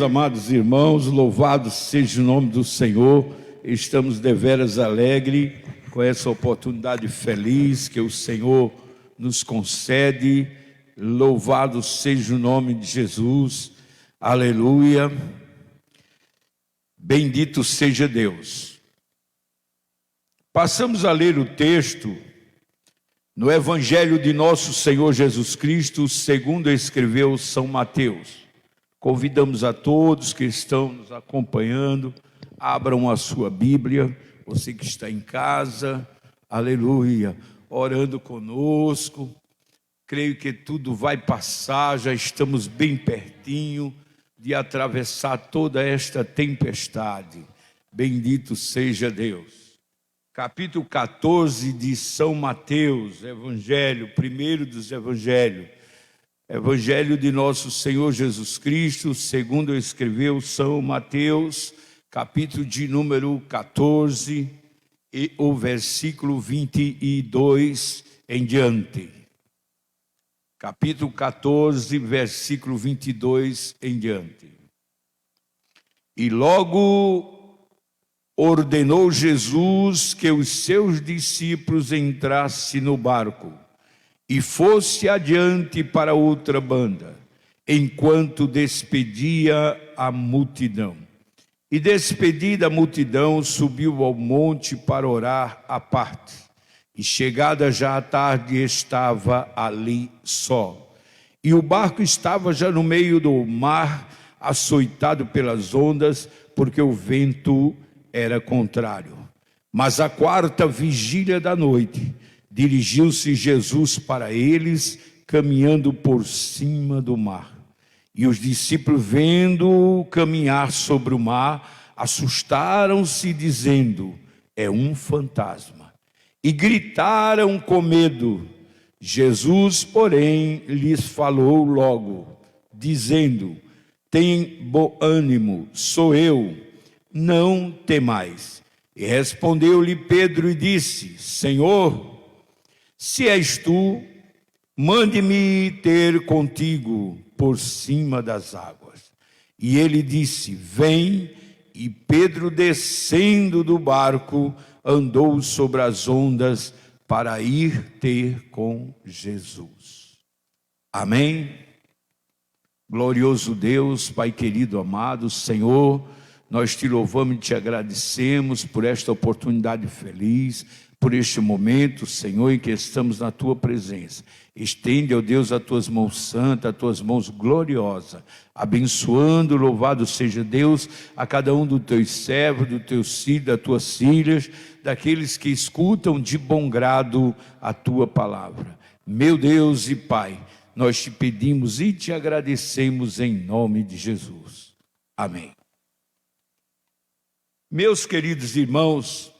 Amados irmãos, louvado seja o nome do Senhor. Estamos deveras alegres com essa oportunidade feliz que o Senhor nos concede. Louvado seja o nome de Jesus. Aleluia. Bendito seja Deus. Passamos a ler o texto no Evangelho de nosso Senhor Jesus Cristo, segundo escreveu São Mateus. Convidamos a todos que estão nos acompanhando, abram a sua Bíblia, você que está em casa, aleluia, orando conosco. Creio que tudo vai passar, já estamos bem pertinho de atravessar toda esta tempestade. Bendito seja Deus. Capítulo 14 de São Mateus, Evangelho, primeiro dos Evangelhos. Evangelho de nosso Senhor Jesus Cristo, segundo escreveu São Mateus, capítulo de número 14, e o versículo 22 em diante. Capítulo 14, versículo 22 em diante. E logo ordenou Jesus que os seus discípulos entrassem no barco e fosse adiante para outra banda, enquanto despedia a multidão. E despedida a multidão, subiu ao monte para orar à parte. E chegada já a tarde, estava ali só. E o barco estava já no meio do mar, açoitado pelas ondas, porque o vento era contrário. Mas a quarta vigília da noite, dirigiu-se Jesus para eles, caminhando por cima do mar. E os discípulos, vendo-o caminhar sobre o mar, assustaram-se, dizendo: é um fantasma. E gritaram com medo. Jesus, porém, lhes falou logo, dizendo: tem bom ânimo, sou eu, não temais. E respondeu-lhe Pedro e disse: Senhor, se és tu, mande-me ter contigo por cima das águas. E ele disse: vem. E Pedro, descendo do barco, andou sobre as ondas para ir ter com Jesus. Amém? Glorioso Deus, Pai querido, amado Senhor, nós te louvamos e te agradecemos por esta oportunidade feliz, por este momento, Senhor, em que estamos na Tua presença. Estende, ó Deus, as Tuas mãos santas, as Tuas mãos gloriosas, abençoando, louvado seja Deus, a cada um dos Teus servos, dos Teus filhos, das Tuas filhas, daqueles que escutam de bom grado a Tua palavra. Meu Deus e Pai, nós te pedimos e te agradecemos em nome de Jesus. Amém. Meus queridos irmãos,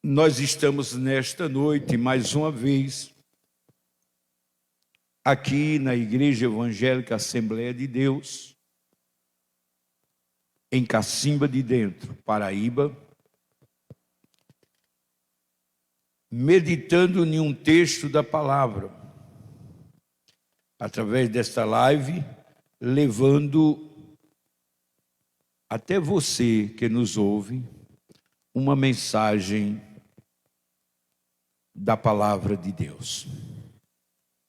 nós estamos nesta noite, mais uma vez, aqui na Igreja Evangélica Assembleia de Deus, em Cacimba de Dentro, Paraíba, meditando em um texto da palavra, através desta live, levando até você que nos ouve uma mensagem da palavra de Deus,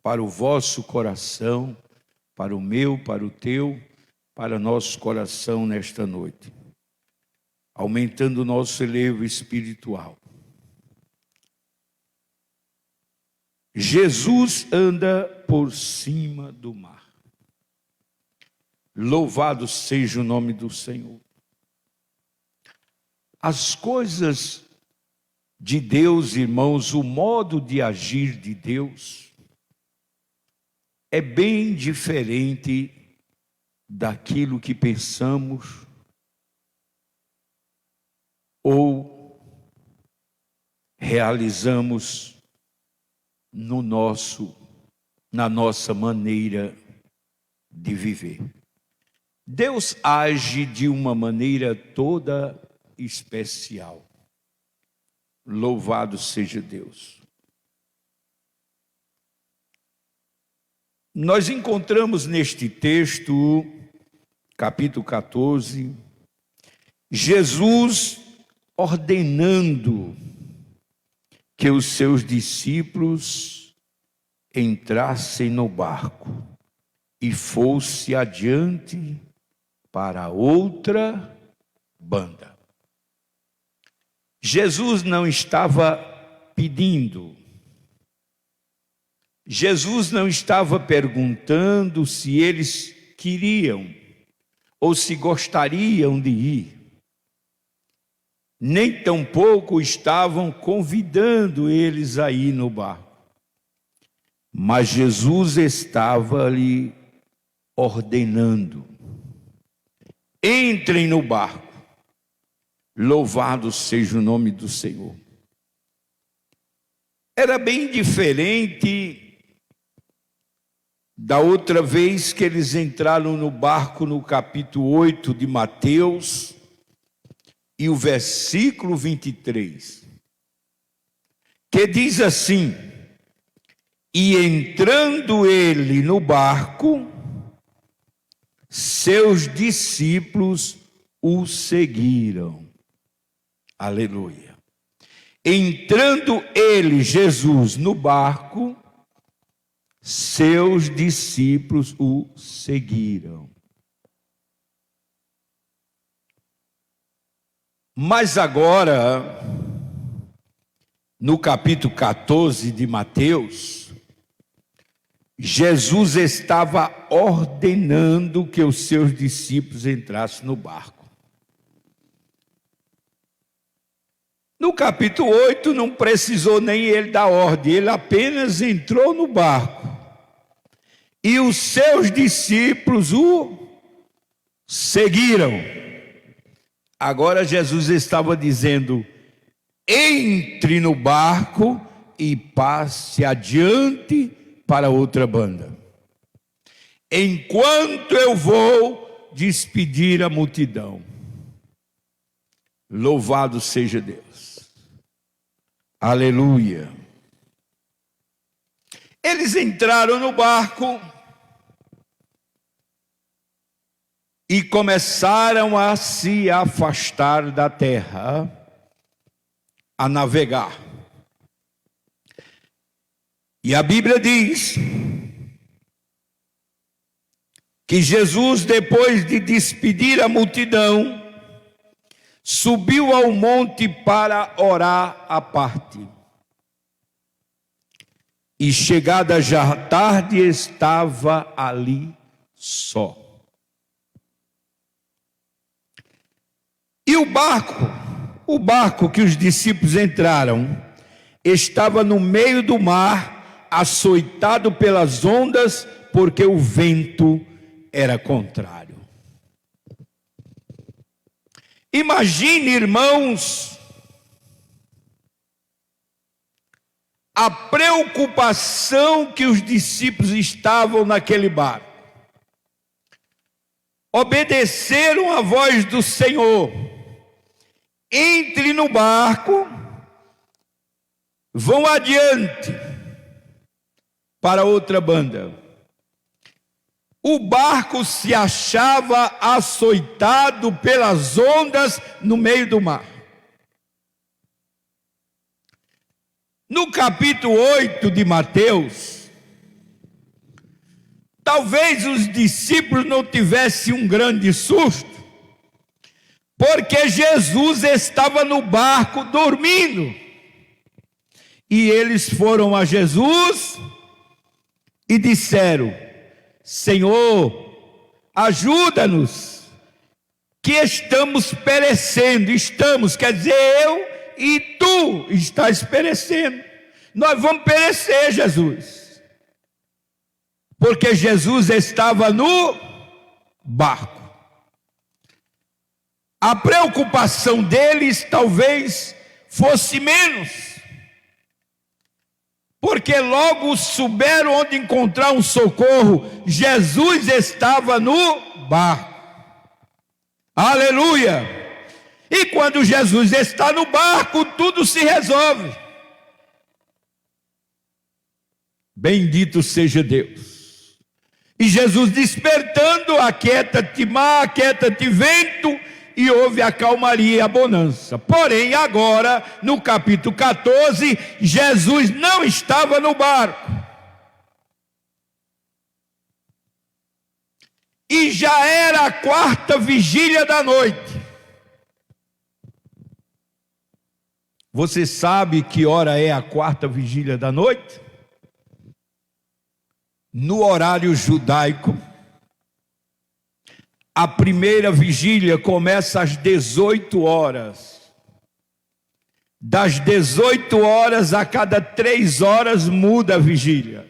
para o vosso coração, para o meu, para o teu, para nosso coração nesta noite, aumentando o nosso elevo espiritual. Jesus anda por cima do mar. Louvado seja o nome do Senhor. As coisas de Deus, irmãos, o modo de agir de Deus é bem diferente daquilo que pensamos ou realizamos na nossa maneira de viver. Deus age de uma maneira toda especial. Louvado seja Deus. Nós encontramos neste texto capítulo 14, Jesus ordenando que os seus discípulos entrassem no barco e fosse adiante para outra banda. Jesus não estava pedindo, Jesus não estava perguntando se eles queriam ou se gostariam de ir, nem tampouco estavam convidando eles a ir no barco, mas Jesus estava lhe ordenando: entrem no barco. Louvado seja o nome do Senhor. Era bem diferente da outra vez que eles entraram no barco no capítulo 8 de Mateus e o versículo 23, que diz assim: e entrando ele no barco, seus discípulos o seguiram. Aleluia. Entrando ele, Jesus, no barco, seus discípulos o seguiram. Mas agora, no capítulo 14 de Mateus, Jesus estava ordenando que os seus discípulos entrassem no barco. No capítulo 8 não precisou nem ele dar ordem, ele apenas entrou no barco e os seus discípulos o seguiram. Agora Jesus estava dizendo: entre no barco e passe adiante para outra banda, enquanto eu vou despedir a multidão. Louvado seja Deus. Aleluia. Eles entraram no barco e começaram a se afastar da terra, a navegar. E a Bíblia diz que Jesus, depois de despedir a multidão, subiu ao monte para orar à parte. E chegada já tarde, estava ali só. E o barco que os discípulos entraram, estava no meio do mar, açoitado pelas ondas, porque o vento era contrário. Imagine, irmãos, a preocupação que os discípulos estavam naquele barco. Obedeceram a voz do Senhor: entre no barco, vão adiante para outra banda. O barco se achava açoitado pelas ondas no meio do mar. No capítulo 8 de Mateus, talvez os discípulos não tivessem um grande susto, porque Jesus estava no barco dormindo. E eles foram a Jesus e disseram: Senhor, ajuda-nos, que estamos perecendo. Estamos, quer dizer, eu e tu estás perecendo. Nós vamos perecer, Jesus. Porque Jesus estava no barco. A preocupação deles talvez fosse menos, porque logo souberam onde encontrar um socorro. Jesus estava no barco. Aleluia! E quando Jesus está no barco, tudo se resolve. Bendito seja Deus. E Jesus despertando, aquieta-te mar, aquieta-te vento, e houve a calmaria e a bonança. Porém, agora, no capítulo 14, Jesus não estava no barco. E já era a quarta vigília da noite. Você sabe que hora é a quarta vigília da noite? No horário judaico, a primeira vigília começa às 18 horas. Das 18 horas, a cada 3 horas muda a vigília.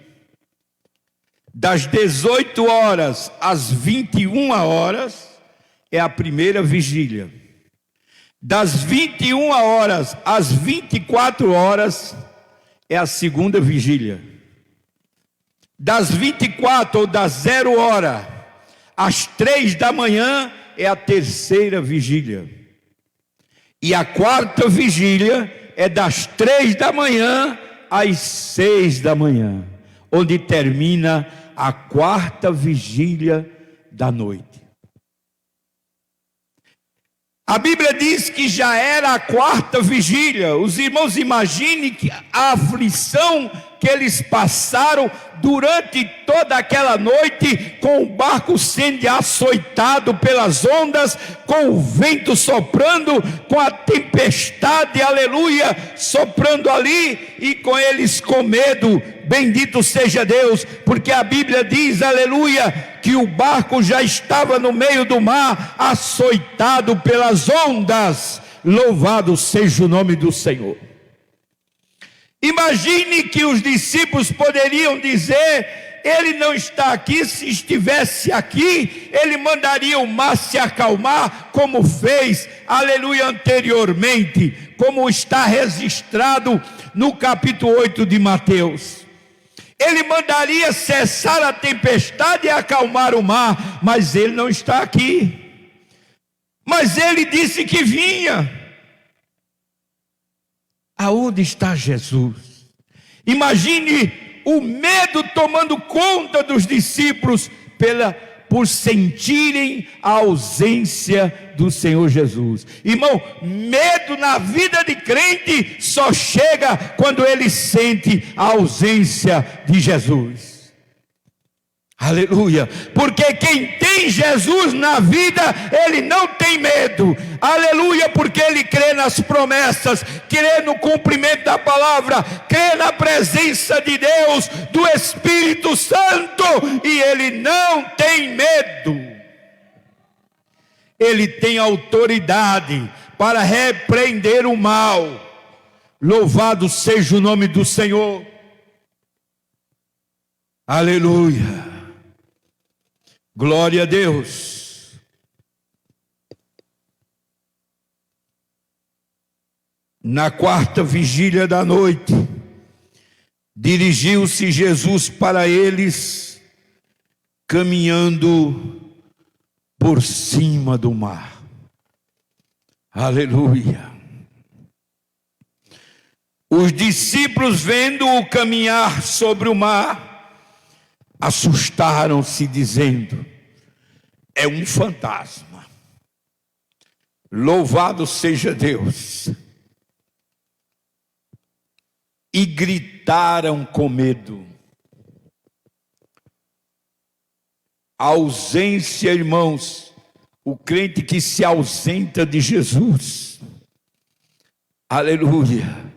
Das 18 horas às 21 horas é a primeira vigília. Das 21 horas às 24 horas é a segunda vigília. Das 24 ou das 0 hora às 3 da manhã é a terceira vigília. E a quarta vigília é das 3 da manhã às 6 da manhã, onde termina a quarta vigília da noite. A Bíblia diz que já era a quarta vigília. Os irmãos imaginem que a aflição que eles passaram durante toda aquela noite, com o barco sendo açoitado pelas ondas, com o vento soprando, com a tempestade, aleluia, soprando ali, e com eles com medo. Bendito seja Deus, porque a Bíblia diz, aleluia, que o barco já estava no meio do mar, açoitado pelas ondas. Louvado seja o nome do Senhor. Imagine que os discípulos poderiam dizer: ele não está aqui, se estivesse aqui, ele mandaria o mar se acalmar, como fez, aleluia, anteriormente, como está registrado no capítulo 8 de Mateus. Ele mandaria cessar a tempestade e acalmar o mar, mas ele não está aqui. Mas ele disse que vinha. Aonde está Jesus? Imagine o medo tomando conta dos discípulos por sentirem a ausência do Senhor Jesus. Irmão, medo na vida de crente só chega quando ele sente a ausência de Jesus. Aleluia, porque quem tem Jesus na vida, ele não tem medo, aleluia, porque ele crê nas promessas, crê no cumprimento da palavra, crê na presença de Deus, do Espírito Santo, e ele não tem medo. Ele tem autoridade para repreender o mal. Louvado seja o nome do Senhor. Aleluia. Glória a Deus. Na quarta vigília da noite, dirigiu-se Jesus para eles, caminhando por cima do mar. Aleluia. Os discípulos, vendo-o caminhar sobre o mar, assustaram-se, dizendo: é um fantasma. Louvado seja Deus. E gritaram com medo. A ausência, irmãos, o crente que se ausenta de Jesus, aleluia,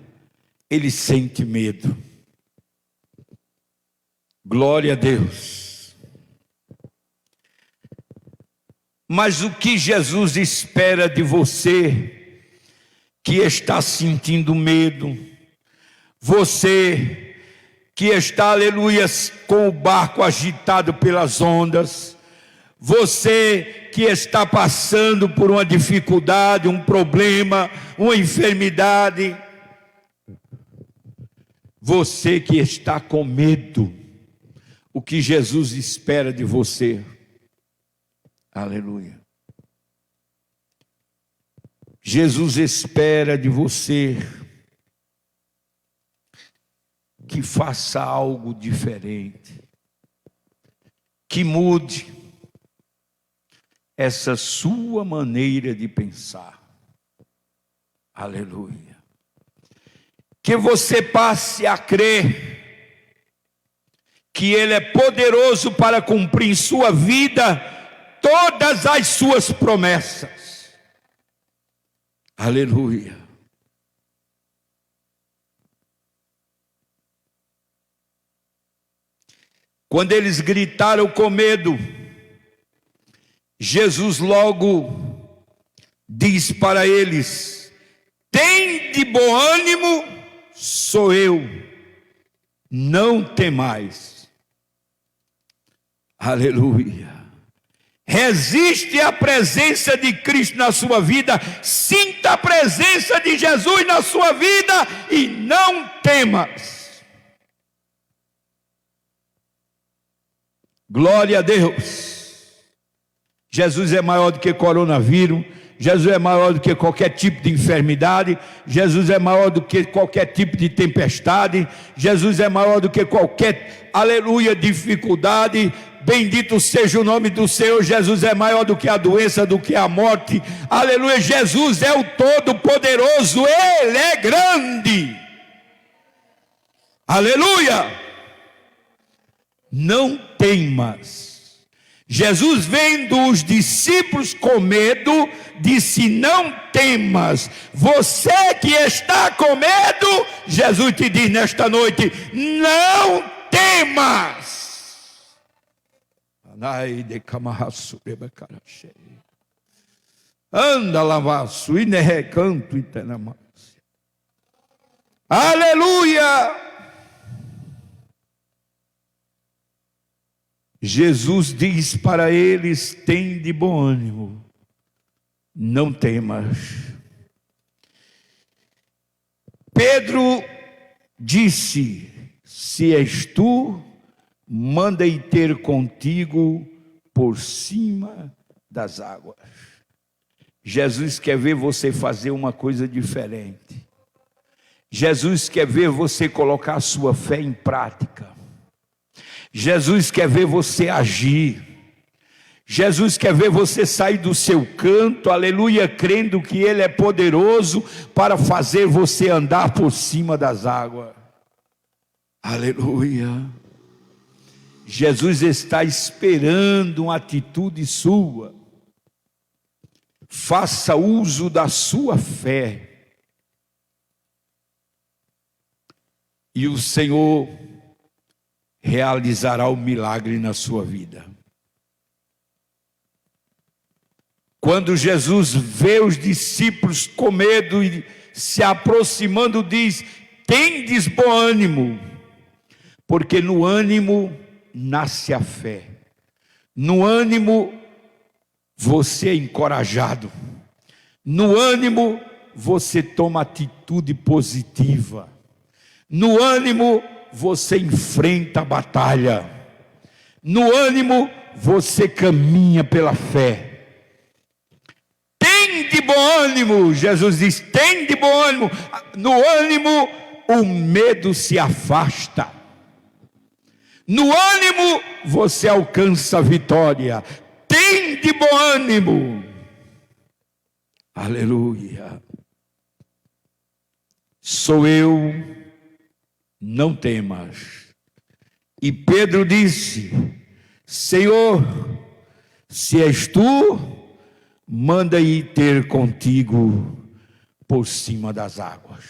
ele sente medo. Glória a Deus. Mas o que Jesus espera de você que está sentindo medo, você que está, aleluia, com o barco agitado pelas ondas, você que está passando por uma dificuldade, um problema, uma enfermidade, você que está com medo, o que Jesus espera de você, aleluia, Jesus espera de você que faça algo diferente, que mude essa sua maneira de pensar. Aleluia. Que você passe a crer que Ele é poderoso para cumprir em sua vida todas as suas promessas. Aleluia. Quando eles gritaram com medo, Jesus logo diz para eles: tende bom ânimo, sou eu, não temais. Aleluia. Resiste à presença de Cristo na sua vida, sinta a presença de Jesus na sua vida e não temas. Glória a Deus. Jesus é maior do que coronavírus, Jesus é maior do que qualquer tipo de enfermidade, Jesus é maior do que qualquer tipo de tempestade, Jesus é maior do que qualquer, aleluia, dificuldade. Bendito seja o nome do Senhor. Jesus é maior do que a doença, do que a morte, aleluia. Jesus é o Todo-Poderoso, Ele é grande, aleluia. Não temas. Jesus, vendo os discípulos com medo, disse: não temas. Você que está com medo, Jesus te diz nesta noite: não temas. Anda lavaço e ne recanto e tenamas. Aleluia. Jesus diz para eles: tende bom ânimo, não temas. Pedro disse: se és tu, manda ir ter contigo por cima das águas. Jesus quer ver você fazer uma coisa diferente. Jesus quer ver você colocar a sua fé em prática. Jesus quer ver você agir. Jesus quer ver você sair do seu canto, aleluia, crendo que Ele é poderoso para fazer você andar por cima das águas. Aleluia. Jesus está esperando uma atitude sua. Faça uso da sua fé. E o Senhor realizará o milagre na sua vida. Quando Jesus vê os discípulos com medo e se aproximando, diz: tendes bom ânimo, porque no ânimo nasce a fé. No ânimo você é encorajado. No ânimo você toma atitude positiva. No ânimo você enfrenta a batalha. No ânimo você caminha pela fé. Tende bom ânimo, Jesus diz: tende bom ânimo. No ânimo o medo se afasta. No ânimo você alcança a vitória. Tende bom ânimo. Aleluia. Sou eu, não temas. E Pedro disse: Senhor, se és tu, manda ir ter contigo por cima das águas.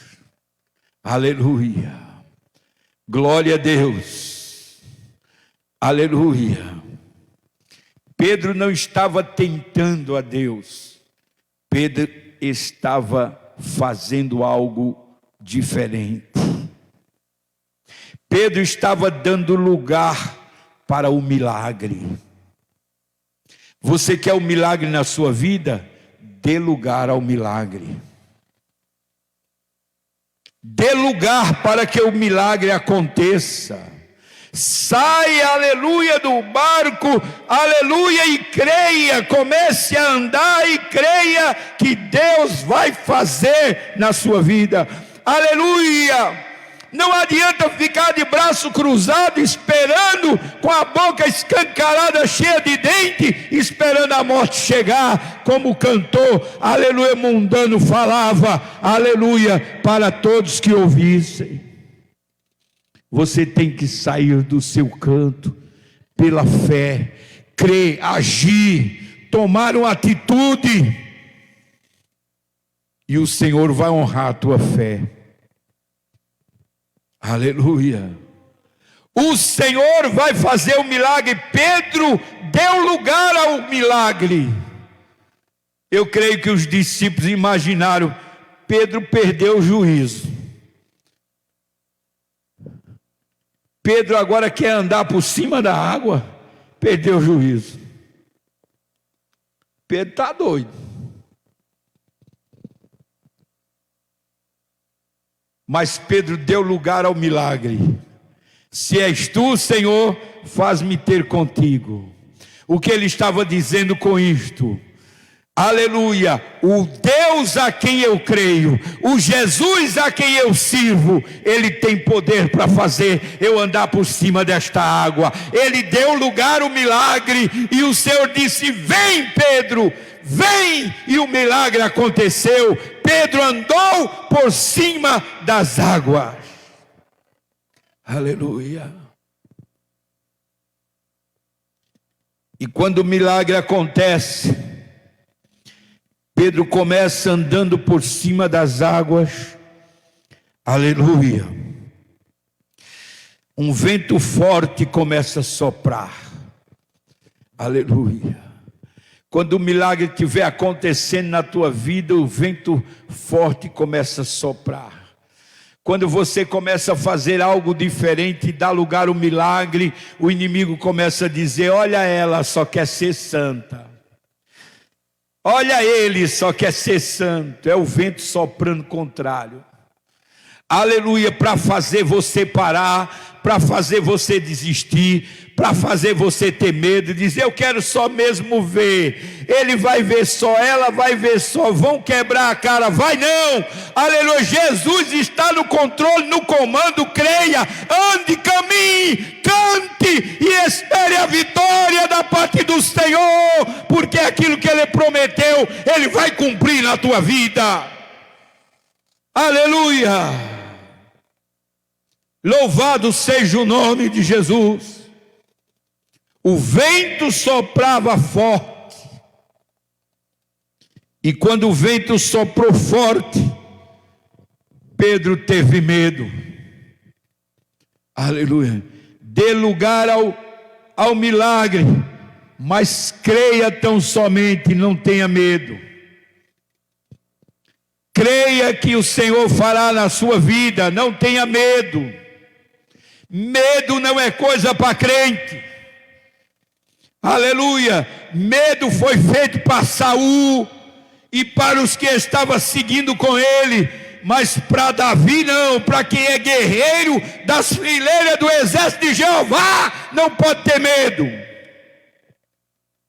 Aleluia. Glória a Deus. Aleluia. Pedro não estava tentando a Deus. Pedro estava fazendo algo diferente. Pedro estava dando lugar para o milagre. Você quer o milagre na sua vida? Dê lugar ao milagre. Dê lugar para que o milagre aconteça. Saia, aleluia, do barco, aleluia, e creia, comece a andar e creia que Deus vai fazer na sua vida. Aleluia. Não adianta ficar de braço cruzado, esperando, com a boca escancarada, cheia de dente, esperando a morte chegar, como o cantor, aleluia, mundano falava, aleluia, para todos que ouvissem. Você tem que sair do seu canto, pela fé, crer, agir, tomar uma atitude, e o Senhor vai honrar a tua fé. Aleluia. O Senhor vai fazer o milagre. Pedro deu lugar ao milagre. Eu creio que os discípulos imaginaram, Pedro perdeu o juízo. Pedro agora quer andar por cima da água, perdeu o juízo. Pedro está doido. Mas Pedro deu lugar ao milagre. Se és tu, Senhor, faz-me ter contigo. O que ele estava dizendo com isto? Aleluia, o Deus a quem eu creio, o Jesus a quem eu sirvo, Ele tem poder para fazer eu andar por cima desta água. Ele deu lugar ao milagre, e o Senhor disse, vem Pedro, vem, e o milagre aconteceu. Pedro andou por cima das águas. Aleluia. E quando o milagre acontece, Pedro começa andando por cima das águas. Aleluia. Um vento forte começa a soprar. Aleluia. Quando o milagre estiver acontecendo na tua vida, o vento forte começa a soprar. Quando você começa a fazer algo diferente e dá lugar ao milagre, o inimigo começa a dizer, olha ela, só quer ser santa. Olha ele, só quer ser santo. É o vento soprando contrário. Aleluia, para fazer você parar, para fazer você desistir, para fazer você ter medo, dizer eu quero só mesmo ver. Ele vai ver só, ela vai ver só, vão quebrar a cara, vai não. Aleluia, Jesus está no controle, no comando, creia, ande, caminhe, cante e espere a vitória da parte do Senhor, porque aquilo que Ele prometeu, Ele vai cumprir na tua vida. Aleluia. Louvado seja o nome de Jesus. O vento soprava forte, e quando o vento soprou forte, Pedro teve medo. Aleluia. Dê lugar ao milagre, mas creia tão somente, não tenha medo. Creia que o Senhor fará na sua vida, não tenha medo. Medo não é coisa para crente. Aleluia. Medo foi feito para Saul e para os que estavam seguindo com ele, mas para Davi não. Para quem é guerreiro das fileiras do exército de Jeová, não pode ter medo.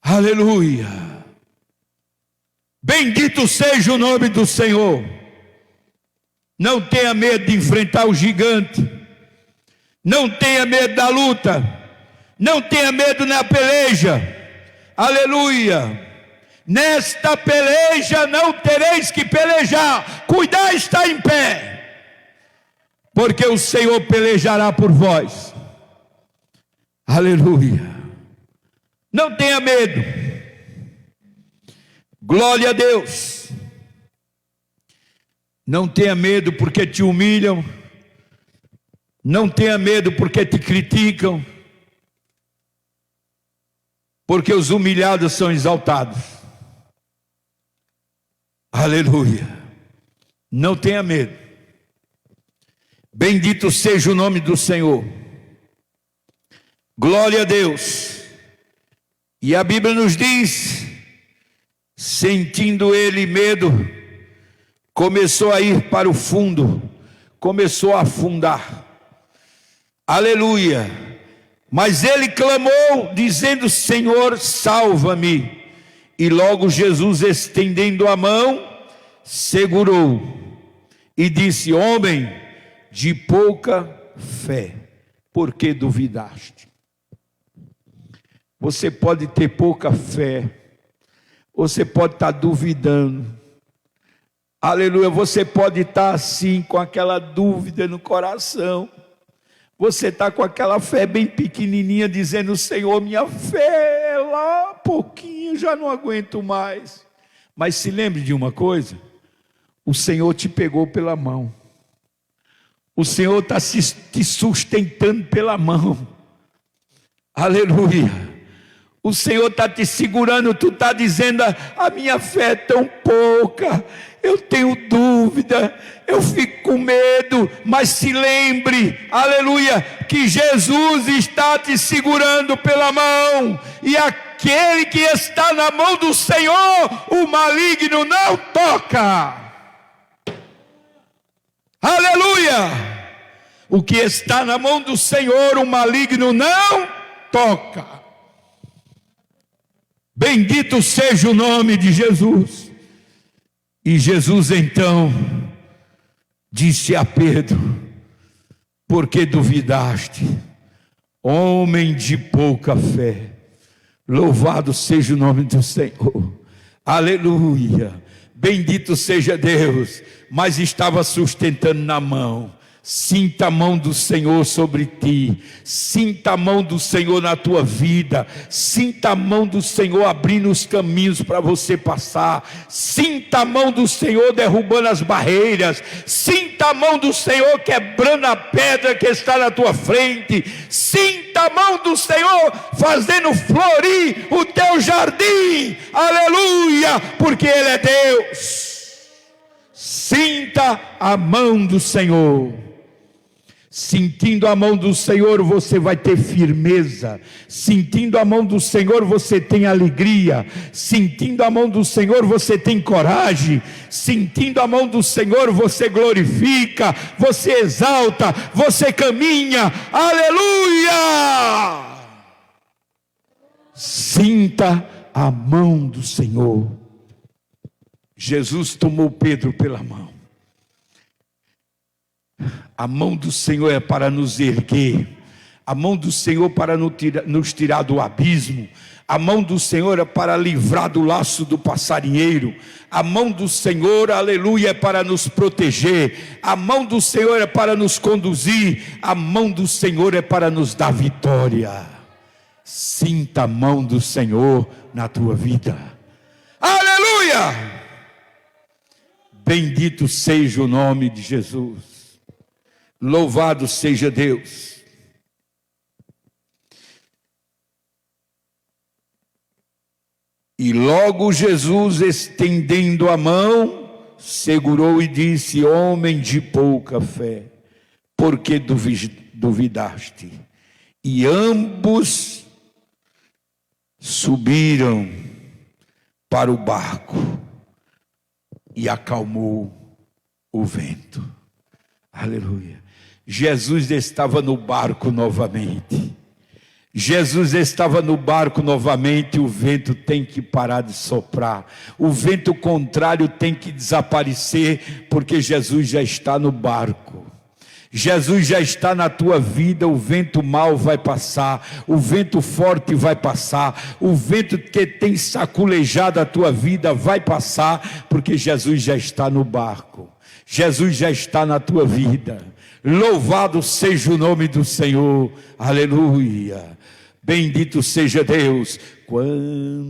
Aleluia. Bendito seja o nome do Senhor. Não tenha medo de enfrentar o gigante. Não tenha medo da luta. Não tenha medo na peleja. Aleluia. Nesta peleja não tereis que pelejar. Cuidar está em pé, porque o Senhor pelejará por vós. Aleluia. Não tenha medo. Glória a Deus. Não tenha medo porque te humilham. Não tenha medo porque te criticam, porque os humilhados são exaltados. Aleluia. Não tenha medo. Bendito seja o nome do Senhor. Glória a Deus. E a Bíblia nos diz, sentindo ele medo, começou a ir para o fundo, começou a afundar. Aleluia. Mas ele clamou dizendo, Senhor, salva-me. E logo Jesus, estendendo a mão, segurou e disse, homem, de pouca fé, por que duvidaste? Você pode ter pouca fé, você pode estar duvidando, aleluia, você pode estar assim, com aquela dúvida no coração, você está com aquela fé bem pequenininha, dizendo: Senhor, minha fé é lá pouquinho, já não aguento mais. Mas se lembre de uma coisa, o Senhor te pegou pela mão, o Senhor está te sustentando pela mão, aleluia. O Senhor está te segurando, tu está dizendo: a minha fé é tão pouca, eu tenho dúvida, eu fico com medo. Mas se lembre, aleluia, que Jesus está te segurando pela mão, e aquele que está na mão do Senhor, o maligno não toca. Aleluia! O que está na mão do Senhor, o maligno não toca. Bendito seja o nome de Jesus. E Jesus então disse a Pedro: por que duvidaste, homem de pouca fé? Louvado seja o nome do Senhor, aleluia, bendito seja Deus. Mas estava sustentando na mão. Sinta a mão do Senhor sobre ti, sinta a mão do Senhor na tua vida, sinta a mão do Senhor abrindo os caminhos para você passar, sinta a mão do Senhor derrubando as barreiras, sinta a mão do Senhor quebrando a pedra que está na tua frente, sinta a mão do Senhor fazendo florir o teu jardim, aleluia, porque Ele é Deus. Sinta a mão do Senhor. Sentindo a mão do Senhor, você vai ter firmeza. Sentindo a mão do Senhor, você tem alegria. Sentindo a mão do Senhor, você tem coragem. Sentindo a mão do Senhor, você glorifica, você exalta, você caminha. Aleluia! Sinta a mão do Senhor. Jesus tomou Pedro pela mão. A mão do Senhor é para nos erguer, a mão do Senhor para nos tirar do abismo, a mão do Senhor é para livrar do laço do passarinheiro, a mão do Senhor, aleluia, é para nos proteger, a mão do Senhor é para nos conduzir, a mão do Senhor é para nos dar vitória. Sinta a mão do Senhor na tua vida, aleluia! Bendito seja o nome de Jesus. Louvado seja Deus. E logo Jesus, estendendo a mão, segurou e disse: homem de pouca fé, por que duvidaste? E ambos subiram para o barco e acalmou o vento. Aleluia. Jesus estava no barco novamente. Jesus estava no barco novamente. O vento tem que parar de soprar. O vento contrário tem que desaparecer, porque Jesus já está no barco. Jesus já está na tua vida. O vento mau vai passar, o vento forte vai passar, o vento que tem saculejado a tua vida vai passar, porque Jesus já está no barco. Jesus já está na tua vida. Louvado seja o nome do Senhor, aleluia, bendito seja Deus. Quando